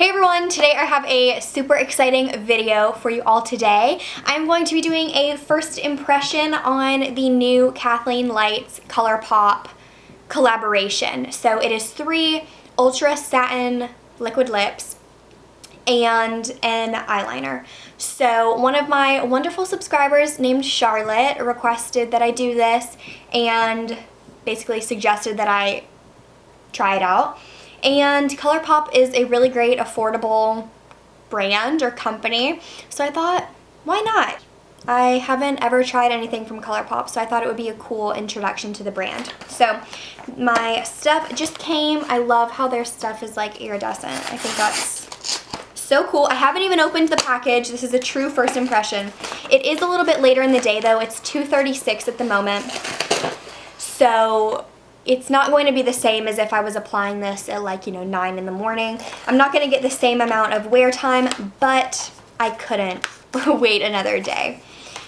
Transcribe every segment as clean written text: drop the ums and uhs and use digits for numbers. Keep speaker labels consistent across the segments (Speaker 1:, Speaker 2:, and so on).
Speaker 1: Hey everyone, today I have a super exciting video for you all today. I'm going to be doing a first impression on the new KathleenLights Colourpop collaboration. So it is 3 ultra satin liquid lips and an eyeliner. So one of my wonderful subscribers named Charlotte requested that I do this and basically suggested that I try it out. And Colourpop is a really great, affordable brand or company, so I thought, why not? I haven't ever tried anything from Colourpop, so I thought it would be a cool introduction to the brand. So my stuff just came. I love how their stuff is like iridescent. I think that's so cool. I haven't even opened the package. This is a true first impression. It is a little bit later in the day though. It's 2:36 at the moment. So it's not going to be the same as if I was applying this at like, 9 in the morning. I'm not going to get the same amount of wear time, but I couldn't wait another day.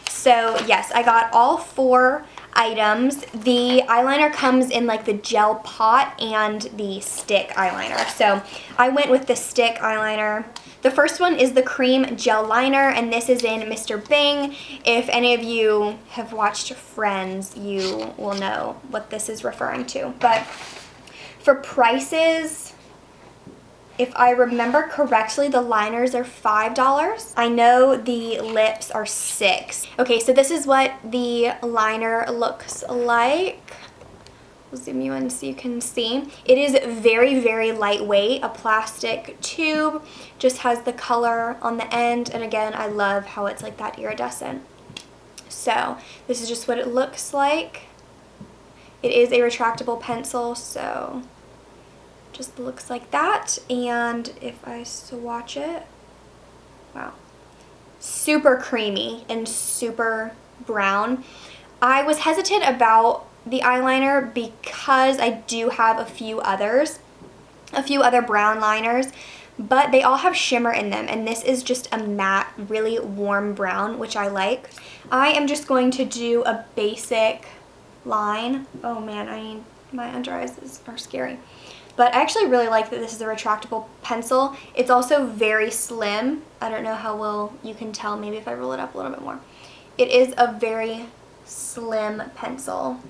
Speaker 1: So yes, I got all 4 items. The eyeliner comes in like the gel pot and the stick eyeliner. So I went with the stick eyeliner. The first one is the cream gel liner, and this is in Mr. Bing. If any of you have watched Friends, you will know what this is referring to. But for prices, if I remember correctly, the liners are $5. I know the lips are $6. Okay, so this is what the liner looks like. I'll zoom you in so you can see. It is very, very lightweight. A plastic tube, just has the color on the end, and again, I love how it's like that iridescent. So this is just what it looks like. It is a retractable pencil, so just looks like that. And if I swatch it, wow, super creamy and super brown. I was hesitant about the eyeliner because I do have a few other brown liners, but they all have shimmer in them, and this is just a matte, really warm brown, which I like. I am just going to do a basic line. Oh man, my under eyes are scary. But I actually really like that this is a retractable pencil. It's also very slim. I don't know how well you can tell, maybe if I roll it up a little bit more. It is a very slim pencil,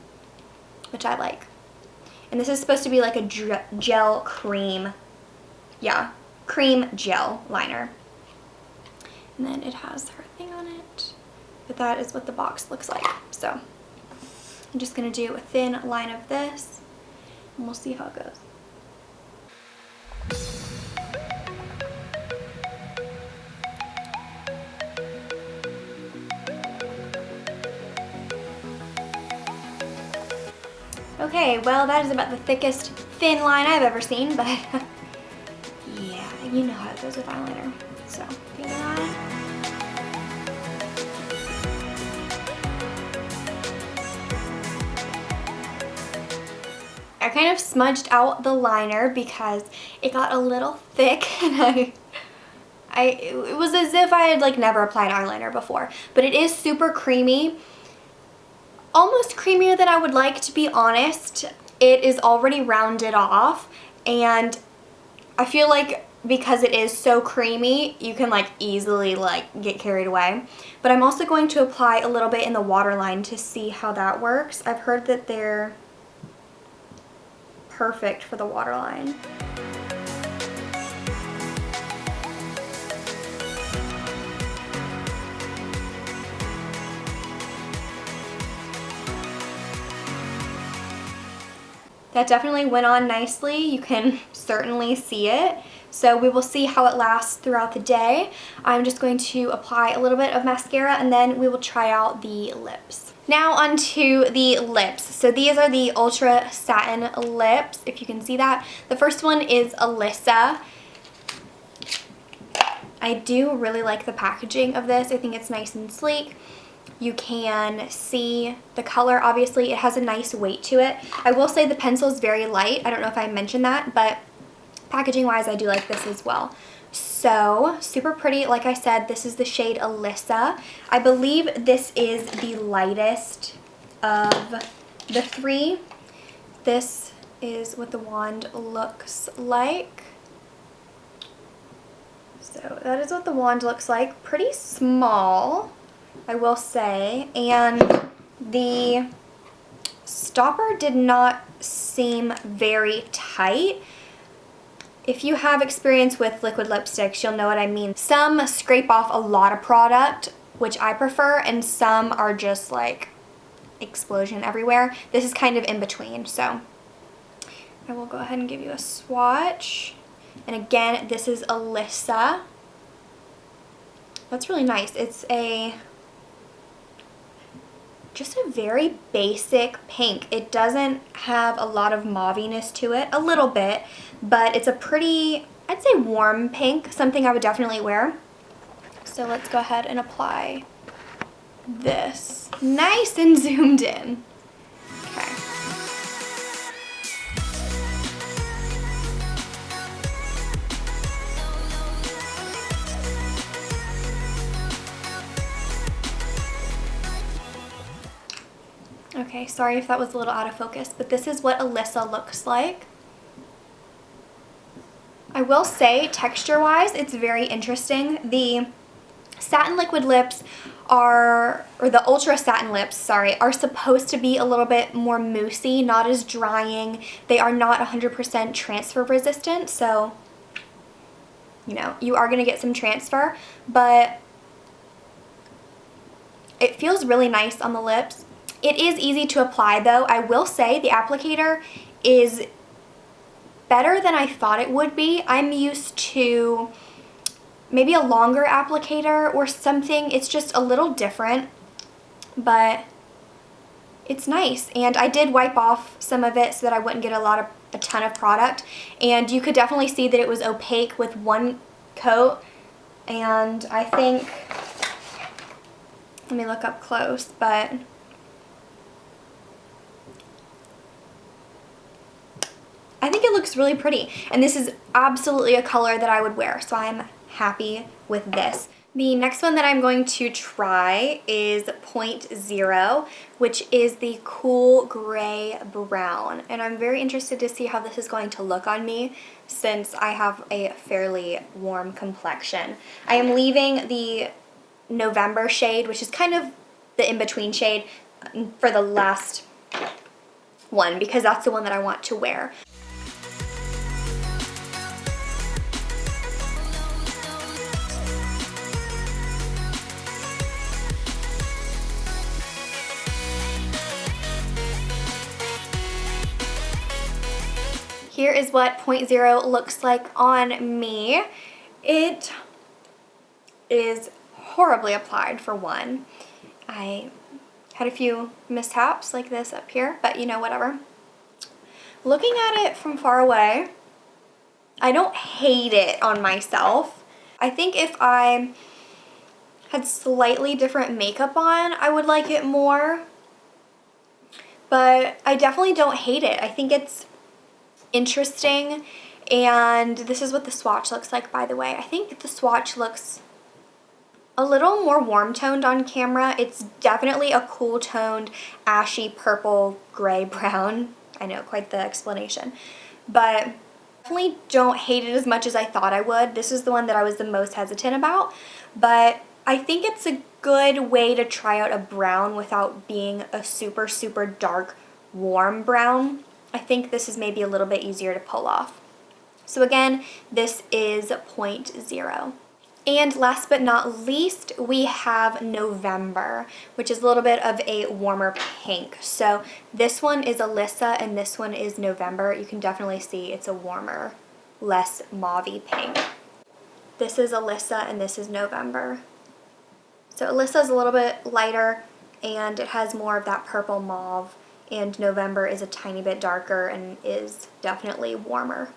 Speaker 1: which I like. And this is supposed to be like a gel cream, yeah, cream gel liner. And then it has her thing on it, but that is what the box looks like. So I'm just gonna do a thin line of this, and we'll see how it goes. Okay, well that is about the thickest thin line I've ever seen, but yeah, you know how it goes with eyeliner. So, the other eye. I kind of smudged out the liner because it got a little thick, and it was as if I had like never applied eyeliner before, but it is super creamy. Almost creamier than I would like, to be honest. It is already rounded off, and I feel like because it is so creamy, you can like easily like get carried away. But I'm also going to apply a little bit in the waterline to see how that works. I've heard that they're perfect for the waterline. That definitely went on nicely. You can certainly see it. So we will see how it lasts throughout the day. I'm just going to apply a little bit of mascara, and then we will try out the lips. Now onto the lips. So these are the Ultra Satin lips, if you can see that. The first one is Alyssa. I do really like the packaging of this. I think it's nice and sleek. You can see the color. Obviously, it has a nice weight to it. I will say the pencil is very light. I don't know if I mentioned that, but packaging-wise, I do like this as well. So, super pretty. Like I said, this is the shade Alyssa. I believe this is the lightest of the 3. This is what the wand looks like. So that is what the wand looks like. Pretty small, I will say, and the stopper did not seem very tight. If you have experience with liquid lipsticks, you'll know what I mean. Some scrape off a lot of product, which I prefer, and some are just like explosion everywhere. This is kind of in between, so I will go ahead and give you a swatch. And again, this is Alyssa. That's really nice. It's just a very basic pink. It doesn't have a lot of mauviness to it, a little bit, but it's a pretty, I'd say warm pink, something I would definitely wear. So let's go ahead and apply this. Nice and zoomed in. Okay. Okay, sorry if that was a little out of focus, but this is what Alyssa looks like. I will say, texture-wise, it's very interesting. The satin liquid lips are, or the ultra satin lips, sorry, are supposed to be a little bit more moussey, not as drying. They are not 100% transfer resistant, so, you know, you are going to get some transfer, but it feels really nice on the lips. It is easy to apply though. I will say the applicator is better than I thought it would be. I'm used to maybe a longer applicator or something. It's just a little different, but it's nice. And I did wipe off some of it so that I wouldn't get a ton of product. And you could definitely see that it was opaque with one coat. And I think, let me look up close, but I think it looks really pretty, and this is absolutely a color that I would wear, so I'm happy with this. The next one that I'm going to try is Point Zero, which is the cool gray brown, and I'm very interested to see how this is going to look on me since I have a fairly warm complexion. I am leaving the November shade, which is kind of the in-between shade, for the last one because that's the one that I want to wear. Here is what Point Zero looks like on me. It is horribly applied for one. I had a few mishaps like this up here, but you know, whatever. Looking at it from far away, I don't hate it on myself. I think if I had slightly different makeup on, I would like it more, but I definitely don't hate it. I think it's interesting, and this is what the swatch looks like, by the way. I think the swatch looks a little more warm toned on camera. It's definitely a cool toned ashy purple gray brown. I know, quite the explanation, but definitely don't hate it as much as I thought I would. This is the one that I was the most hesitant about, but I think it's a good way to try out a brown without being a super dark warm brown. I think this is maybe a little bit easier to pull off. So again, this is Point Zero. And last but not least, we have November, which is a little bit of a warmer pink. So this one is Alyssa and this one is November. You can definitely see it's a warmer, less mauve-y pink. This is Alyssa and this is November. So Alyssa is a little bit lighter and it has more of that purple mauve, and November is a tiny bit darker and is definitely warmer.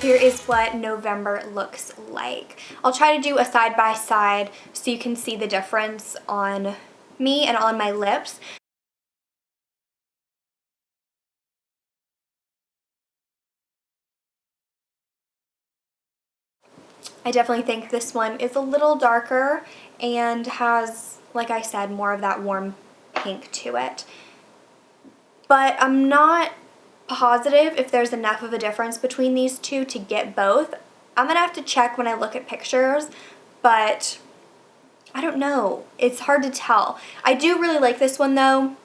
Speaker 1: Here is what November looks like. I'll try to do a side by side so you can see the difference on me and on my lips. I definitely think this one is a little darker and has like I said, more of that warm pink to it. But I'm not positive if there's enough of a difference between these two to get both. I'm gonna have to check when I look at pictures, but I don't know. It's hard to tell. I do really like this one though.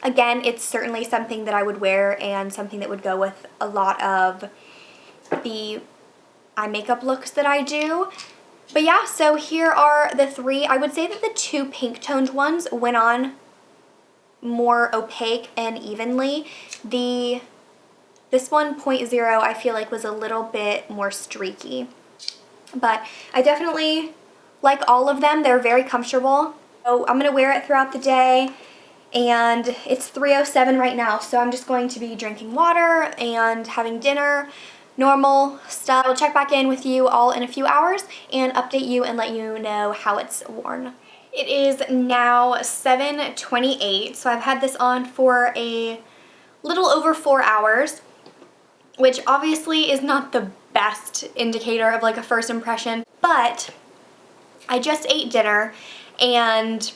Speaker 1: Again, it's certainly something that I would wear and something that would go with a lot of the eye makeup looks that I do. But yeah, so here are the three. I would say that the two pink toned ones went on more opaque and evenly. This one, 0.0, I feel like was a little bit more streaky. But I definitely like all of them. They're very comfortable. So I'm going to wear it throughout the day. And it's 3:07 right now, so I'm just going to be drinking water and having dinner, normal stuff. I'll check back in with you all in a few hours and update you and let you know how it's worn. It is now 7:28, so I've had this on for a little over 4 hours, which obviously is not the best indicator of like a first impression, but I just ate dinner and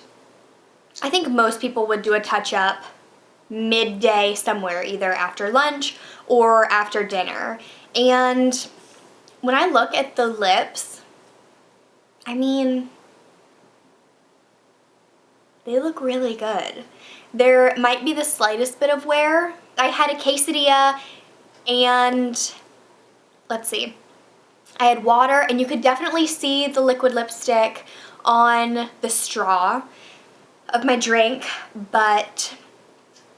Speaker 1: I think most people would do a touch-up midday somewhere, either after lunch or after dinner. And when I look at the lips, I mean, they look really good. There might be the slightest bit of wear. I had a quesadilla and, let's see, I had water and you could definitely see the liquid lipstick on the straw of my drink, but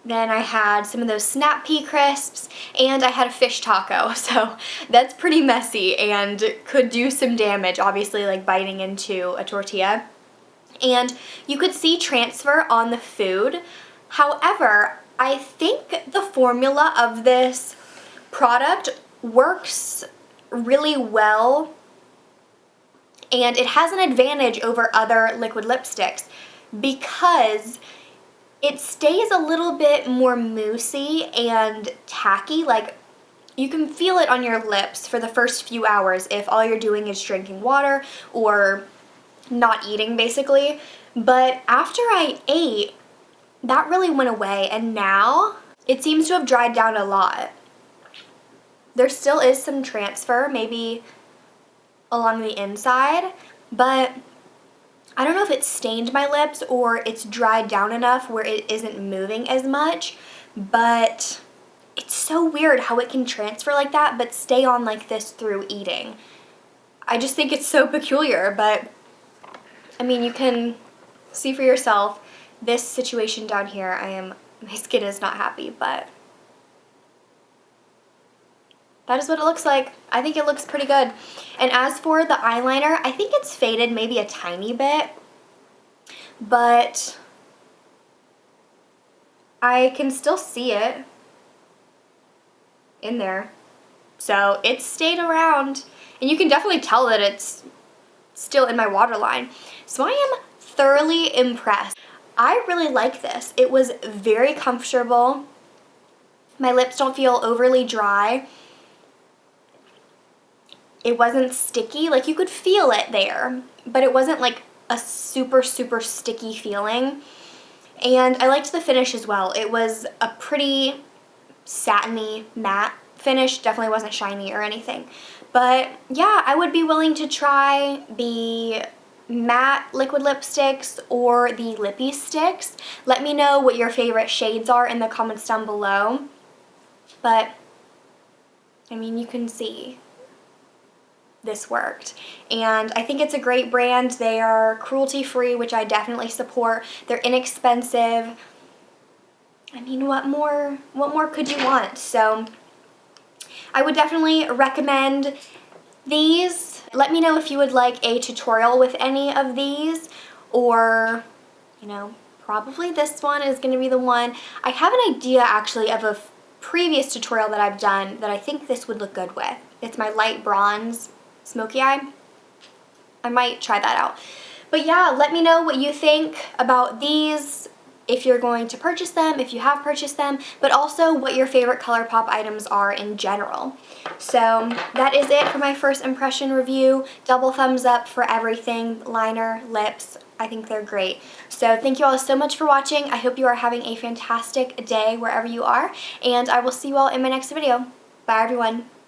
Speaker 1: then I had some of those snap pea crisps and I had a fish taco, so that's pretty messy and could do some damage, obviously, like biting into a tortilla. And you could see transfer on the food. However, I think the formula of this product works really well and it has an advantage over other liquid lipsticks because it stays a little bit more moussey and tacky. Like, you can feel it on your lips for the first few hours if all you're doing is drinking water or not eating, basically. But after I ate, that really went away, and now it seems to have dried down a lot. There still is some transfer, maybe along the inside, but I don't know if it's stained my lips or it's dried down enough where it isn't moving as much, but it's so weird how it can transfer like that but stay on like this through eating. I just think it's so peculiar, but I mean, you can see for yourself. This situation down here, my skin is not happy, but that is what it looks like. I think it looks pretty good. And as for the eyeliner, I think it's faded maybe a tiny bit, but I can still see it in there. So it stayed around, and you can definitely tell that it's still in my waterline. So I am thoroughly impressed. I really like this. It was very comfortable. My lips don't feel overly dry. It wasn't sticky. Like, you could feel it there, but it wasn't like a super, super sticky feeling. And I liked the finish as well. It was a pretty satiny matte finish. Definitely wasn't shiny or anything. But yeah, I would be willing to try the matte liquid lipsticks or the lippy sticks. Let me know what your favorite shades are in the comments down below. But I mean, you can see this worked, and I think it's a great brand. They are cruelty-free, which I definitely support. They're inexpensive. I mean, what more could you want? So I would definitely recommend these. Let me know if you would like a tutorial with any of these, or, you know, probably this one is going to be the one. I have an idea actually of a previous tutorial that I've done that I think this would look good with. It's my light bronze smoky eye. I might try that out. But yeah, let me know what you think about these, if you're going to purchase them, if you have purchased them, but also what your favorite ColourPop items are in general. So that is it for my first impression review. Double thumbs up for everything: liner, lips, I think they're great. So thank you all so much for watching. I hope you are having a fantastic day wherever you are, and I will see you all in my next video. Bye everyone.